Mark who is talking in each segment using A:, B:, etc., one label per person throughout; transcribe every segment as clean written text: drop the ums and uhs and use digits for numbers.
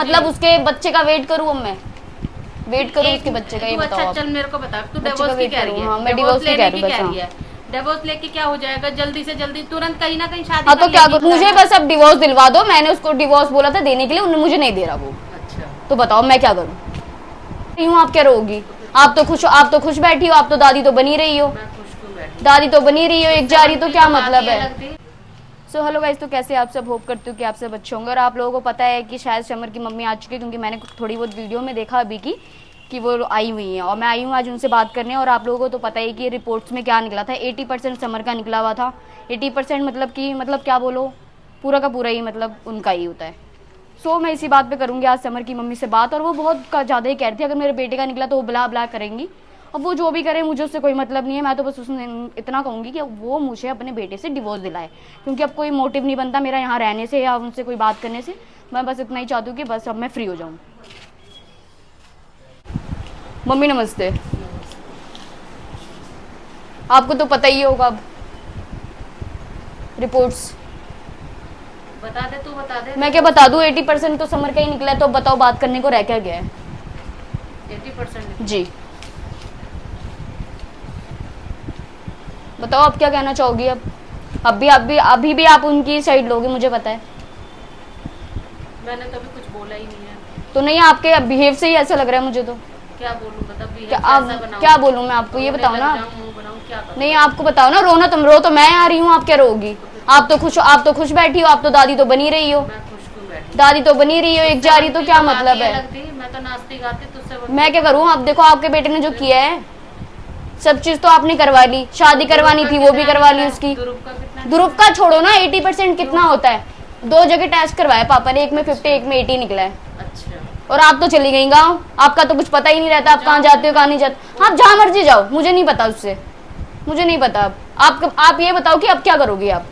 A: मतलब उसके बच्चे का वेट करूँ? अब मैं वेट करूँ उसके बच्चे का, ये बताओ।
B: अच्छा
A: आप
B: चल मेरे को बता, तू
A: बच्चे का
B: डिवोर्स की
A: वेट
B: कह
A: करूँ?
B: रही है?
A: हाँ मैं डिवोर्स की कह रही हूँ बस। हाँ
B: डिवोर्स लेके क्या हो जाएगा? जल्दी से जल्दी तुरंत कहीं ना कहीं शादी
A: हाँ
B: कर
A: तो क्या
B: लेगी
A: करूँ? मुझे बस अब डिवोर्स दिलवा दो। मैंने उसको डिवोर्स बोला था देने के लिए, उन्होंने मुझे नहीं दे रहा वो।
B: अच्छा
A: तो बताओ मैं क्या करूँ? यूँ आप क्या रहोगी? आप तो खुश बैठी हो, आप तो दादी तो बनी रही हो,
B: मैं खुश क्यों बैठी?
A: दादी तो बनी रही हो, एक जा रही तो क्या मतलब है?
B: अलग थी।
A: सो हेलो गाइस, तो कैसे आप सब? होप करती हूँ कि आप सब अच्छे होंगे। और आप लोगों को पता है कि शायद समर की मम्मी आ चुकी है, क्योंकि मैंने थोड़ी बहुत वीडियो में देखा अभी की कि वो आई हुई हैं, और मैं आई हूँ आज उनसे बात करने। और आप लोगों को तो पता ही कि रिपोर्ट्स में क्या निकला था, 80% समर का निकला हुआ था। 80% मतलब कि मतलब क्या बोलो, पूरा का पूरा ही मतलब उनका ही होता है। सो मैं इसी बात पे करूँगी आज समर की मम्मी से बात। और वो बहुत ज़्यादा ही कह रही थी अगर मेरे बेटे का निकला तो वो ब्ला ब्ला करेंगी। अब वो जो भी करे मुझे उससे कोई मतलब नहीं है। मैं तो बस उसने इतना कहूँगी कि वो मुझे अपने बेटे से डिवोर्स दिलाए, क्योंकि अब कोई मोटिव नहीं बनता मेरा यहाँ रहने से या उनसे कोई बात करने से। मैं बस इतना ही चाहती हूँ कि बस अब मैं फ्री हो जाऊँ। मम्मी नमस्ते। आपको तो पता ही होगा अब रिपोर्ट्स।
B: बता दे, तू बता दे।
A: मैं क्या बता दूँ? 80% तो समर का ही निकला है, तो बताओ बात करने को रह क्या गया है?
B: 80%
A: जी बताओ आप क्या कहना चाहोगी? अब भी अभी भी आप उनकी साइड लोगे, मुझे पता है।
B: मैंने तो अभी कुछ बोला ही नहीं है।
A: तो नहीं, आपके बिहेव से ही ऐसा लग रहा है मुझे तो।
B: क्या बोलूं? बता
A: क्या आप क्या बोलूँ मैं आपको? ये बताओ ना।
B: मुंह बनाऊं, क्या करूं?
A: नहीं आपको बताओ ना। रोना तुम रो तो मैं आ रही हूँ, आप क्या रोगी? आप तो खुश बैठी हो, आप तो दादी तो बनी रही हो,
B: मैं खुश क्यों बैठी?
A: दादी तो बनी रही हो, एक जा रही तो क्या मतलब है?
B: मैं तो नाचती गाती तुझसे
A: मैं क्या करूँ? अब देखो आपके बेटे ने जो किया है, सब चीज तो आपने करवा ली। शादी करवानी थी वो भी करवा ली उसकी। ध्रुव का छोड़ो ना, 80% कितना होता है? 2 जगह टेस्ट करवाया पापा ने, एक में 50 एक में 80 निकला है।
B: अच्छा
A: और आप तो चली गई गाँव, आपका तो कुछ पता ही नहीं रहता, आप कहाँ जाते हो कहाँ नहीं जाते। आप जहाँ मर्जी जाओ, मुझे नहीं पता उससे, मुझे नहीं पता। आप ये बताओ कि अब क्या करोगी? आप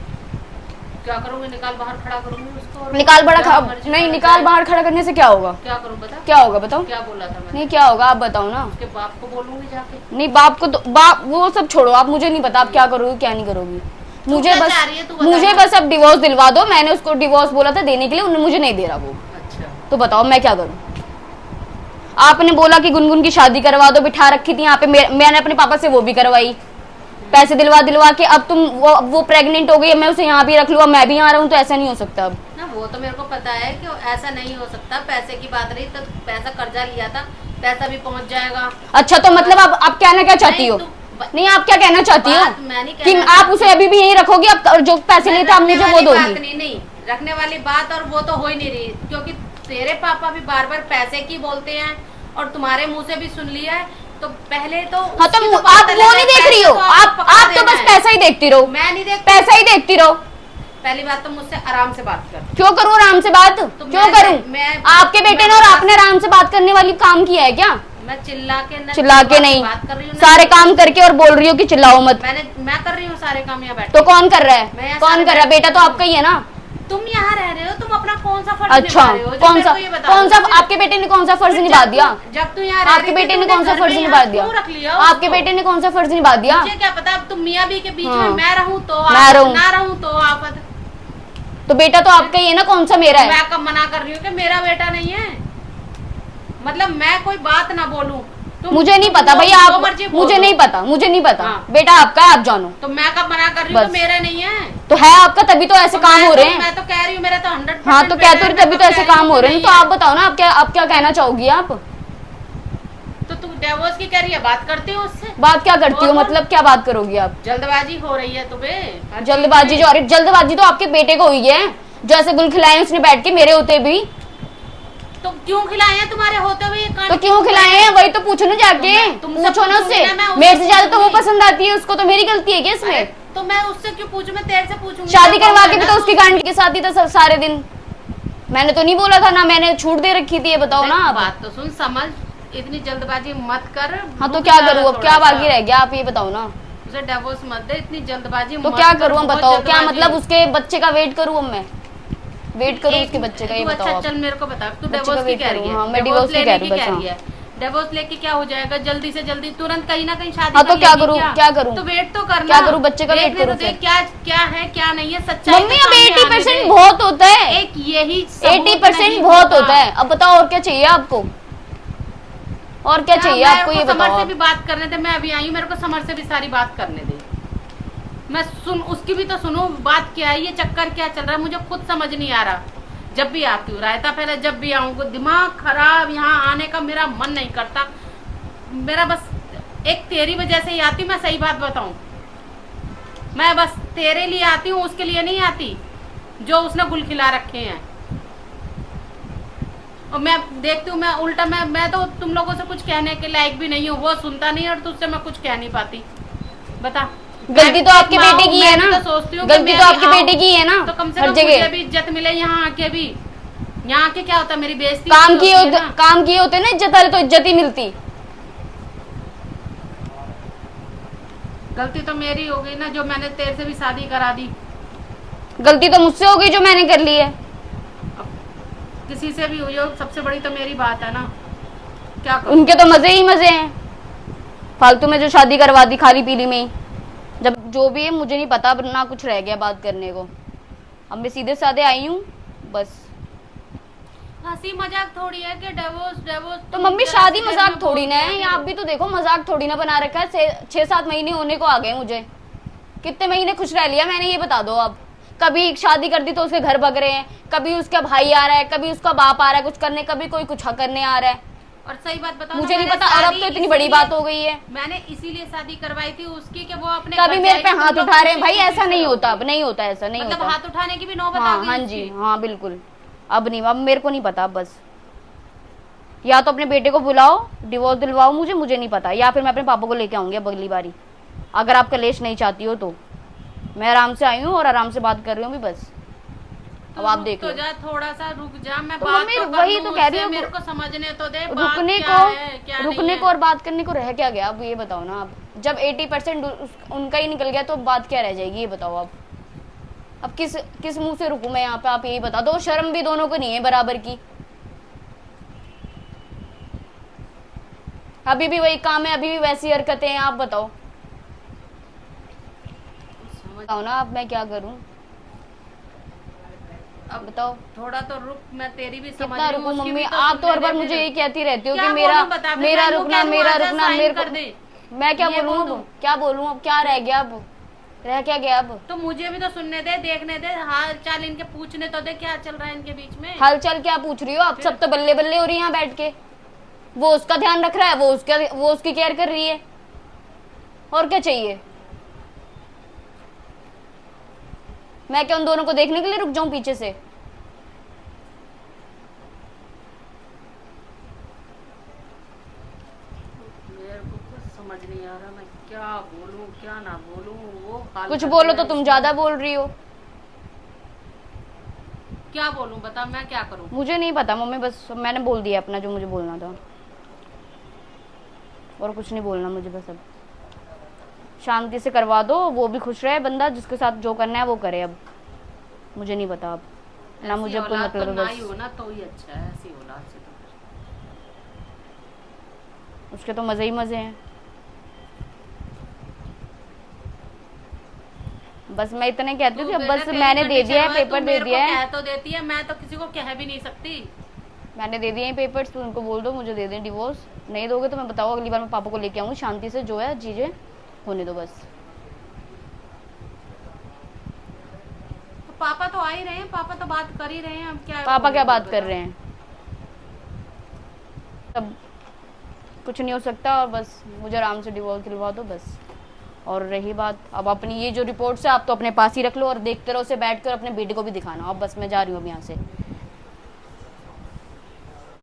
B: क्या करूंगी? निकाल बाहर खड़ा करूंगी उसको। और
A: निकाल नहीं, निकाल बाहर खड़ा करने से क्या होगा?
B: क्या करूं? बता
A: क्या होगा बताओ?
B: क्या बोला था मैंने?
A: नहीं क्या होगा आप बताओ ना।
B: उसके बाप को बोलूंगी जाके।
A: नहीं बाप को तो बाप वो सब छोड़ो, आप मुझे नहीं पता आप क्या करोगी क्या नहीं करोगी। मुझे बस अब डिवोर्स दिलवा दो। मैंने उसको डिवोर्स बोला था देने के लिए, उन्होंने मुझे नहीं दे रहा वो।
B: अच्छा
A: तो बताओ मैं क्या करूं? आपने बोला कि गुनगुन की शादी करवा दो, बिठा रखी थी यहाँ पे। मैंने अपने पापा से वो भी करवाई, पैसे दिलवा के। अब तुम वो प्रेग्नेंट हो गई, मैं उसे यहाँ भी रख लूँ, अब मैं भी यहाँ रहूँ, तो ऐसा नहीं हो सकता अब
B: ना। वो तो मेरे को पता है कि ऐसा नहीं हो सकता। पैसे की बात रही तो पैसा कर्जा लिया था, पैसा भी पहुंच जाएगा।
A: अच्छा तो मतलब आप कहना क्या चाहती हो? नहीं आप क्या कहना चाहती हो कि आप उसे अभी भी यही रखोगी? अब जो पैसे लिए थे आप मुझे वो दोगी?
B: नहीं रखने वाली बात, और वो तो हो ही नहीं रही, क्योंकि तेरे पापा भी बार बार पैसे की बोलते हैं और तुम्हारे मुंह से भी सुन लिया है। तो पहले तो
A: हाँ तो आप वो नहीं देख रही हो, आप तो बस पैसा ही देखती रहो।
B: मैं नहीं देख,
A: पैसा ही देखती रहो।
B: पहली बात तो मुझसे आराम से बात कर।
A: क्यों करूँ आराम से बात? क्यों करूँ? आपके बेटे ने और आपने आराम से बात करने वाली काम किया है क्या?
B: मैं चिल्ला के
A: नहीं,
B: बात कर रही हूँ,
A: सारे काम करके और बोल रही हो कि चिल्लाओ मत।
B: मैं कर रही हूँ सारे काम यहाँ बैठ।
A: तो कौन कर रहा है? कौन कर रहा है? बेटा तो आपका ही है ना।
B: तुम यहाँ रह रहे हो, तुम अपना कौन सा फर्ज
A: अच्छा
B: निभा रहे हो?
A: कौन सा आपके बेटे ने कौन सा फर्ज निभा दिया?
B: जब तू यहाँ
A: आपके बेटे ने कौन सा फर्ज निभा दिया? आपके बेटे ने कौन सा फर्ज निभा दिया?
B: मुझे क्या पता। अब तुम मियाँ बीवी के बीच में मैं रहूँ तो
A: मैं रहूँ,
B: ना रहूँ तो आफत।
A: तो बेटा तो आपका ही है ना, कौन सा मेरा है?
B: मैं कब मना कर रही हूँ कि मेरा बेटा नहीं है? मतलब मैं कोई बात ना बोलूं।
A: मुझे नहीं पता भैया, आप मुझे नहीं पता। बेटा आपका है, आप जानो।
B: तो मैं कब मना कर रही हूँ? मेरा नहीं है
A: तो है आपका, तभी तो ऐसे काम हो रहे हैं।
B: मैं तो कह रही हूँ मेरा तो 100%।
A: हाँ तो कहते हो तभी तो ऐसे काम हो रहे हैं। तो आप बताओ ना, आप क्या कहना चाहोगी? आप
B: तो तू डिवोर्स की कह रही है, बात करती हो उससे?
A: बात क्या करती हो मतलब क्या बात करोगी आप?
B: जल्दबाजी हो रही है तुम्हें।
A: जल्दबाजी तो आपके बेटे को हुई है, जो ऐसे गुल खिलाए उसने बैठ के, मेरे होते भी।
B: तो क्यों खिलाए हैं तुम्हारे होते हुए?
A: तो क्यों खिलाए हैं वही तो पूछो ना जाके, पूछो ना उससे। मेरे से ज्यादा तो वो पसंद आती है उसको, तो मेरी गलती है क्या इसमें?
B: तो मैं उससे क्यों पूछूं? मैं तेरे से पूछूंगी।
A: शादी करवा के भी तो उसकी गांड के साथ ही था सारे दिन। मैंने तो नहीं बोला था ना, मैंने छूट दे रखी थी। ये बताओ ना।
B: बात तो सुन, समझ, इतनी जल्दबाजी मत कर।
A: हाँ तो क्या करूँ अब? क्या बाकी रह गया? आप ये बताओ ना।
B: उसे डिवोर्स मत दे, इतनी जल्दबाजी
A: तो क्या करूँ बताओ? क्या मतलब उसके बच्चे का वेट करूँ? अब मैं वेट करूँ उसके बच्चे का, ये बताओ।
B: अच्छा चल मेरे को बता, तू डिवोर्स की कह रही है?
A: हाँ मैं डिवोर्स की कह रही हूँ।
B: डिवोर्स लेके क्या हो जाएगा, जल्दी से जल्दी तुरंत कहीं ना कहीं शादी
A: हाँ तो
B: कर
A: क्या
B: लेगी
A: करूँ, क्या करूँ,
B: तो वेट तो करना,
A: क्या करूँ, बच्चे का वेट
B: देखने
A: करूँ
B: तो देख
A: फिर?
B: क्या क्या है क्या नहीं है, सच्चाई
A: मम्मी
B: तो
A: अब
B: सामने आने
A: 80%
B: दे।
A: बहुत होता है,
B: एक यही सबूत
A: 80%
B: नहीं
A: बहुत होता है। अब बताओ और क्या चाहिए आपको, और क्या चाहिए
B: मेरे
A: आपको,
B: को
A: ये
B: समर
A: बताओ
B: से
A: आप।
B: भी बात करने दे, मैं अभी आई हूँ, मेरे को समर से भी सारी बात करने दे, मैं सुन उसकी भी तो सुनूं, बात क्या है, ये चक्कर क्या चल रहा है, मुझे खुद समझ नहीं आ रहा। जब भी आती हूँ रायता पहले, जब भी आऊँ दिमाग खराब, यहाँ आने का मेरा मन नहीं करता, मेरा बस एक तेरी वजह से ही आती, मैं सही बात बताऊं, मैं बस तेरे लिए आती हूँ, उसके लिए नहीं आती जो उसने गुल खिला रखे हैं। और मैं देखती हूँ, मैं उल्टा मैं तो तुम लोगों से कुछ कहने के लायक भी नहीं हूँ, वो सुनता नहीं और तुझसे मैं कुछ कह नहीं पाती। बता,
A: गलती तो आपके बेटे की है ना,
B: तो सोचती हूँ
A: गलती तो आपके बेटे की है ना,
B: तो कम से
A: हर
B: कम
A: जगह
B: मुझे भी इज्जत मिले, यहाँ आके भी, यहाँ आके क्या होता है, मेरी बेइज्जती
A: काम
B: होती
A: किए
B: है
A: होते,
B: ना।
A: काम किए होते ना इज्जत वाले, तो इज्जत ही मिलती।
B: गलती तो मेरी हो गई ना, जो मैंने तेरे से भी शादी करा दी।
A: गलती तो मुझसे हो गई जो मैंने कर ली है।
B: अब किसी से भी हुई हो, सबसे बड़ी तो मेरी बात है ना, क्या करूं?
A: उनके तो मजे ही मजे हैं, फालतू में जो शादी करवा दी खाली पीली में ही। जब जो भी है मुझे नहीं पता, अब ना कुछ रह गया बात करने को, अब मैं सीधे साधे आई हूँ बस।
B: हंसी मजाक थोड़ी है कि डिवोर्स डिवोर्स,
A: तो मम्मी शादी मजाक थोड़ी ना है, आप भी तो देखो मजाक थोड़ी ना बना रखा है। 6-7 महीने होने को आ गए मुझे, कितने महीने खुश रह लिया मैंने, ये बता दो आप। कभी शादी कर दी तो उसके घर भग रहे हैं, कभी उसका भाई आ रहा है, कभी उसका बाप आ रहा है कुछ करने, कभी कोई कुछ करने आ रहा है।
B: और सही बात बताओ,
A: मुझे नहीं पता, और अब तो इतनी बड़ी बात हो गई है।
B: मैंने इसीलिए शादी करवाई थी उसकी कि वो अपने
A: कभी
B: घर
A: मेरे पे
B: जाएगी,
A: हाथ
B: तुम लोग
A: उठा रहे हैं
B: खुशी
A: भाई,
B: खुशी
A: ऐसा
B: से
A: नहीं होता,
B: रहोगे।
A: अब नहीं होता, ऐसा नहीं
B: मतलब
A: होता।
B: हाथ उठाने की भी नौबत आ
A: हाँ
B: गई
A: हाँ
B: उसकी।
A: जी हाँ बिल्कुल, अब नहीं, अब मेरे को नहीं पता। बस या तो अपने बेटे को बुलाओ, डिवोर्स दिलवाओ मुझे, मुझे नहीं पता, या फिर मैं अपने पापा को लेके आऊंगी अब अगली बारी, अगर आप कलेश नहीं चाहती हो तो। मैं आराम से आई हूँ और आराम से बात कर रही हूँ भी बस, अब आप देख लो।
B: तो जा, थोड़ा सा रुक जा, मैं
A: तो
B: बात
A: मम्मी
B: तो कर
A: वही
B: लूं
A: तो कह रही
B: उससे,
A: हूँ,
B: मेरे को समझने तो दे, बात
A: रुकने
B: क्या है क्या
A: को,
B: नहीं
A: रुकने
B: है।
A: को और बात करने को रह क्या गया अब, ये बताओ ना आप। जब 80% उनका ही निकल गया तो बात क्या रह जाएगी, ये बताओ आप। अब किस किस मुंह से रुकूं मैं यहाँ पे, आप यही बता दो। शर्म भी दोनों को नहीं है बराबर की, अभी भी वही काम है, अभी भी वैसी हरकतें हैं, आप बताओ। बताओ ना आप, मैं क्या करूं,
B: अब
A: बताओ।
B: थोड़ा तो रुक, मैं तेरी भी समझ
A: कितना
B: रही हूँ,
A: रुकूं
B: उसकी
A: मम्मी,
B: भी तो
A: आप तो हर
B: सुनने
A: बार
B: दे
A: मुझे
B: फिर।
A: यही कहती रहती हो कि
B: क्या
A: मेरा
B: बोलूं बता, फिर
A: मेरा
B: मैं यूं
A: रुकना,
B: कह दूं,
A: मेरा
B: आजा
A: रुकना,
B: साइन
A: मेरे
B: कर
A: को।
B: दे।
A: मैं क्या
B: ये
A: बोलूं
B: बोल
A: अब,
B: दूं।
A: क्या बोलूं अब, क्या रह गया अब, रह क्या गया अब।
B: तो मुझे भी तो सुनने दे, देखने दे, हाल चाल इनके पूछने तो दे, क्या चल रहा है इनके बीच में।
A: हाल चाल क्या पूछ रही हो आप, सब तो बल्ले बल्ले हो रही है यहाँ बैठ के। वो उसका ध्यान रख रहा है, वो उसकी केयर कर रही है, और क्या चाहिए। मैं क्या उन दोनों को देखने के लिए रुक जाऊं पीछे से।
B: मेरे को कुछ समझ नहीं आ रहा, मैं क्या बोलूं क्या ना बोलूं, वो हाल
A: कुछ
B: कर
A: बोलो
B: दिया
A: तो तुम
B: इसने।
A: ज्यादा बोल रही हो।
B: क्या बोलूं बता, मैं क्या करूं।
A: मुझे नहीं पता मम्मी, बस मैंने बोल दिया अपना जो मुझे बोलना था, और कुछ नहीं बोलना मुझे। बस अब शांति से करवा दो, वो भी खुश रहे बंदा, जिसके साथ जो करना है वो करे। अब मुझे नहीं पता, अब ना
B: ऐसी
A: मुझे कोई
B: औलाद
A: मतलब
B: तो
A: है
B: ना
A: बस।
B: ही हो ना तो ही अच्छा है, ऐसी औलाद से तो।
A: उसके तो मजे ही मजे हैं। बस मैं इतने कहती हूँ कि अब
B: बेटा
A: बस
B: तेरी
A: मैंने दे दिया है,
B: कंडीशन
A: पेपर
B: तू
A: दे
B: मेरे
A: दिया
B: को
A: है,
B: कह तो देती है, मैं तो किसी को कह भी नहीं सकती।
A: मैंने दे दिए हैं पेपर्स, तो उनको बोल दो मुझे दे दें डिवोर्स। नहीं दोगे तो मैं बताओ अगली बार मैं पापा को लेके आऊंगी, शांति से जो है चीजें होने दो बस।
B: तो पापा तो आ ही रहे हैं, पापा तो बात कर ही रहे हैं, अब क्या
A: पापा क्या बात कर
B: बता।
A: रहे हैं, तब कुछ नहीं हो सकता, और बस मुझे आराम से डिवोर्स दिलवा दो बस। और रही बात अब अपनी ये जो रिपोर्ट्स है, आप तो अपने पास ही रख लो और देखते रहो उसे बैठकर, अपने बेटे को भी दिखाना। अब बस मैं जा रही हूँ अब यहाँ से।